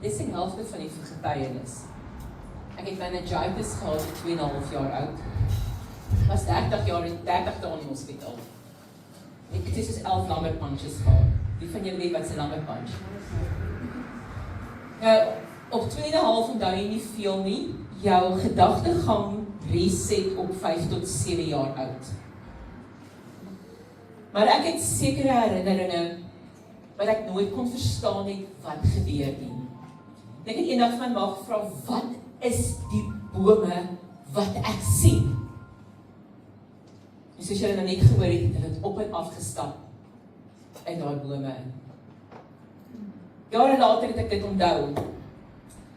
Dis die helfte van die getuienis. Ek het meningitis gehad, 2,5 jaar oud. Ek was 30 jaar en 30 dae in die hospitaal. Ek het soos 11 lumbar punches gehad. Wie van julle weet wat 'n lumbar punch? Nou, op 2,5 onthou jy nie veel nie. Jou gedagtegang reset op 5 tot 7 jaar oud. Maar ek het sekere herinneringe wat ek nooit kon verstaan het wat gebeur nie. Ek het eendag van my ma gevra, wat is die bome wat ek sien? En soos julle nou net gehoor het, het hulle op en af gestap in daai bome in. Jare later het ek dit onthou.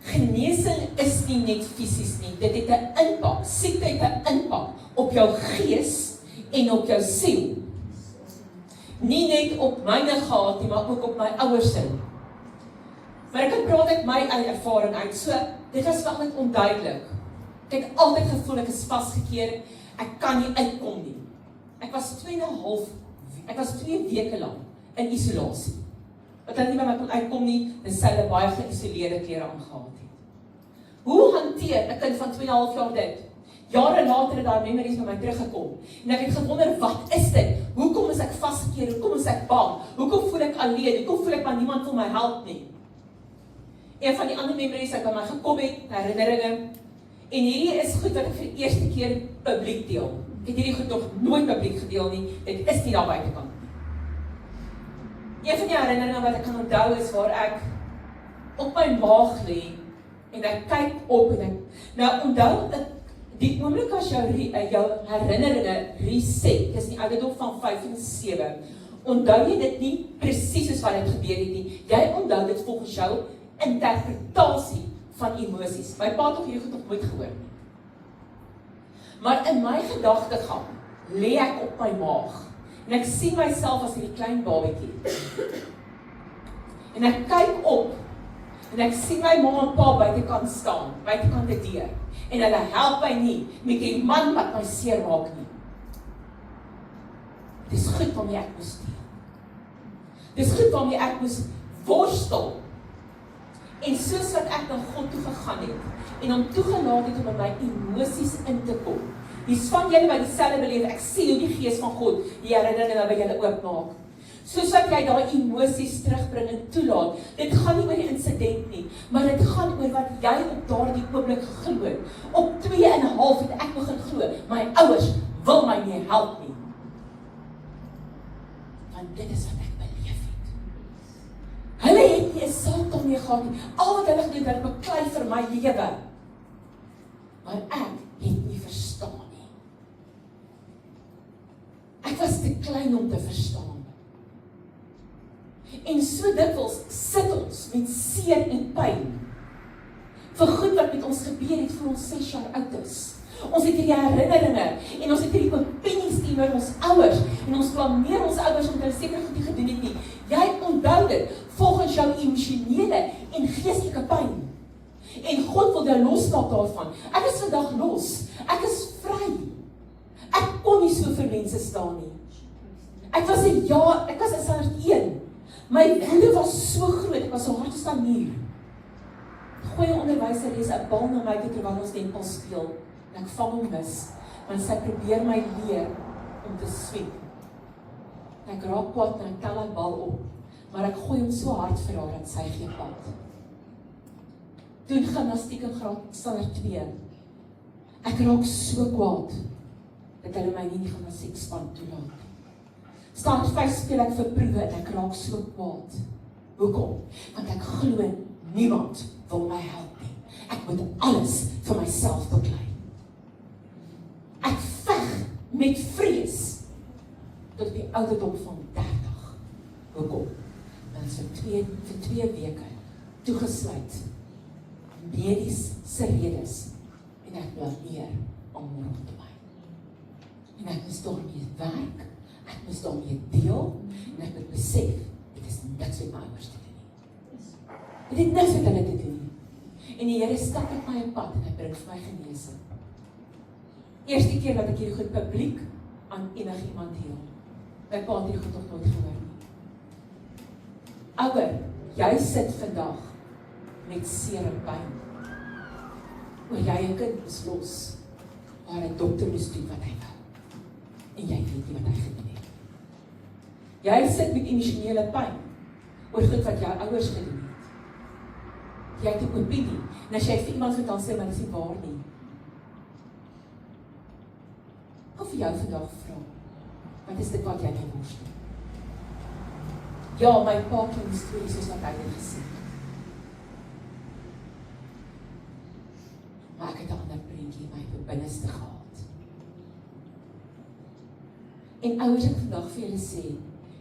Genesing is nie net fisies nie, dit het 'n impak, siekte het 'n impak op jou gees en op jou siel. Nie net op myne gehad nie, maar ook op my ouers se. Maar ek praat uit my eie ervaring uit, so dit was wel net onduidelik. Ek het altyd gevoel ek is vasgekeer, ek kan nie uitkom nie. Ek was 2 weke lank in isolasie. Wat hulle nie by my kon uitkom nie, dis hulle baie geïsoleerde klere aangehad het. Hoe hanteer 'n kind van 2,5 jaar dit? Jare later het daai memories by my teruggekom. En ek het gewonder, wat is dit? Hoekom is ek vasgekeer? Hoekom is ek bang? Hoekom voel ek alleen? Hoekom voel ek maar niemand wil my help nie? Een van die ander memories wat by my gekom het, herinneringe. En hierdie is goed wat ek vir die eerste keer publiek deel. Ek het hierdie goed nog nooit publiek gedeel nie. Dit is nie daar buitekant nie. Een van die herinneringe wat ek kan onthou is waar ek op my maag lê en ek kyk op en ek nou onthou die oomblik as jou herinneringe reset, dis die ouderdom van 5 en 7. Onthou jy dit nie presies soos wat dit gebeur het nie. Jy onthou dit volgens jou interpretasie van emosies. My pa het nog hierdie goed nog nooit gehoor nie. Maar in my gedagtegang lê ek op my maag en ek sien myself as hierdie klein babatjie. En ek kyk op en ek sien my ma en pa buitekant staan, buitekant die deur. En hulle help my nie met die man wat my seer maak nie. Dis goed waarmee ek moes deel. Dis goed waarmee ek moes worstel. En soos wat ek na God toe gegaan het en hom toegelaat het om in my emosies in te kom. Dis van julle wat dieselfde beleef, ek sien hoe die gees van God die herinneringe by julle oopmaak. Soos wat jy daai emosies terugbring en toelaat. Dit gaan nie oor die insident nie, maar dit gaan oor wat jy op daardie oomblik geglo het. Op 2,5 het ek begin glo, my ouers wil my nie help nie. Want dit is wat ek beleef het. Hulle het nie 'n saak daarmee gehad nie. Al wat hulle gedoen het, beklei vir my lewe. Maar ek het nie verstaan nie. Ek was te klein om te verstaan. En so dikwels sit ons met seer en pyn vir goed wat met ons gebeur het voor ons 6 jaar oud is. Ons het hierdie herinneringe en ons het hierdie opinies teenoor ons ouers en ons blameer ons ouers omdat hulle seker goed nie gedoen het nie. Jy onthou dit volgens jou emosionele en geestelike pyn. En God wil jou losmaak daarvan. Ek is vandag los. Ek is vry. Ek kon nie so vir mense staan nie. Ek was in standaard 1. My woede was so groot, ek was so hard as 'n muur. Goeie onderwyser lees 'n bal na my toe terwyl ons netbal speel. En ek vang hom mis, want sy probeer my leer om te sweep. Ek raak kwaad en ek tel die bal op, maar ek gooi hom so hard vir haar dat sy gee pad. Doen gimnastiek in graad standaard 2. Ek raak so kwaad dat hulle my nie in die gimnastiekspan toelaat. Standaard 5 speel ek vir proewe en ek raak so kwaad. Hoekom? Want ek glo niemand wil my help nie. Ek moet alles vir myself beklei. Ek veg met vrees tot die ouderdom van 30. Hoekom? Want vir 2 weke toegesluit mediese redes en ek blameer almal rondom my. En ek moes daarmee werk, ek moes daarmee deel en ek moet besef, dit is niks met my ouers te doen nie. Dit het niks met hulle te doen nie. En die Here stap met my op pad en hy bring vir my genesing. Eerste keer wat ek hierdie goed publiek aan enigiemand deel. My pa het hierdie goed nog nooit gehoor nie. Ouer, jy sit vandag met seer en pyn. Oor jy 'n kind is los, waar 'n dokter moes doen wat hy wou. En jy weet nie wat hy gedoen het. Jy sit met emosionele pyn, oor goed wat jou ouers gedoen het. Jy het 'n opinie, en as jy vir iemand kan sê, maar dit is nie waar nie. Ek vir jou vandag vra, wat is dit wat jy my worstel? Ja, my pa ken die stories soos wat hy het gesê. Maar ek het 'n ander prentjie in my binneste gehad. En ouers het vandag vir julle sê,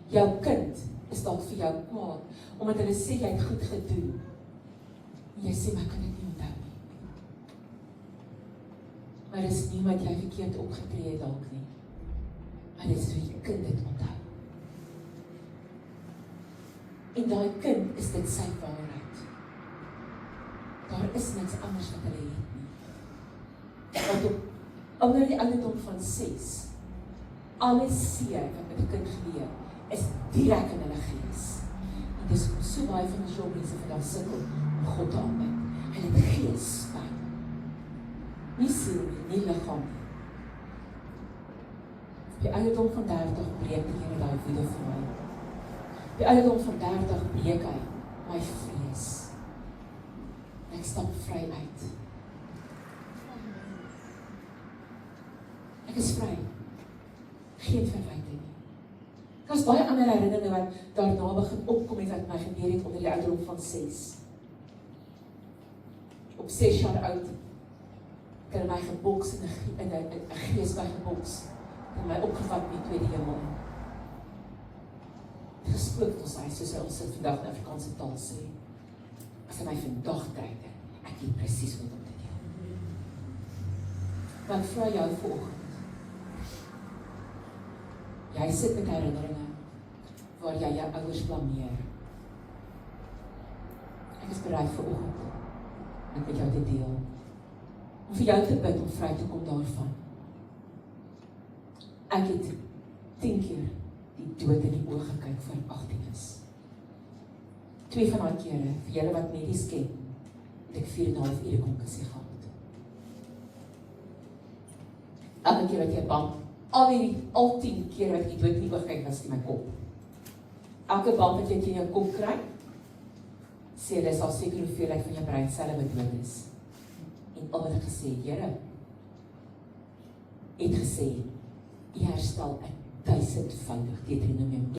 jou kind is dalk vir jou kwaad, omdat hulle sê jy het goed gedoen. En jy sê, maar ek kan dit nie onthou nie. Maar dit is nie wat jy verkeerd opgetree het dalk nie. Maar dit is hoe die kind dit onthou. En daai kind is dit sy waarheid. Daar is niks anders wat hulle het nie. Want onder die ouderdom van 6, alles seer wat met die kind gebeur, is direk in hulle gees. En dis so baie van die jong mense vandag sukkel om God te aanbid. Hulle het geespyn. Nie siel nie, nie liggaam nie. Op die ouderdom van 30 breek die Here daai woede vir my. Op die ouderdom van 30 breek hy my vrees. En ek stap vry uit. Ek is vry. Geen verwyte nie. Daar's baie ander herinneringe wat daarna begin opkom en wat my gebeur het onder die ouderdom van 6. Op 6 jaar oud, het hulle my geboks in 'n gees by geboks, en my opgevat met die tweede hemel in. Gespook het ons hy, soos ons dit vandag in Afrikaanse taal sê. As hy my vandag trek, ek weet presies wat om te doen. Maar ek vra jou vanoggend, jy sit met herinneringe waar jy jou ouers blameer. Ek is bereid vanoggend om met jou te deel. Om vir jou te bid om vry te kom daarvan. Ek het 10 keer die dood in die oë gekyk voor ek 18 is. 2 van daai kere, vir julle wat medies ken, het ek 4,5 ure konkussie gehad. Elke keer wat jy bang, al 10 keer wat jy dood in die oog kyk, was in my kop. Elke band wat jy teen jou kop kry, sê hulle sal seker hoeveelheid van jou breinselle wat dood is. En al wat ek gesê, Here, het gesê, jy herstel 1000-voudig, Deuteronomium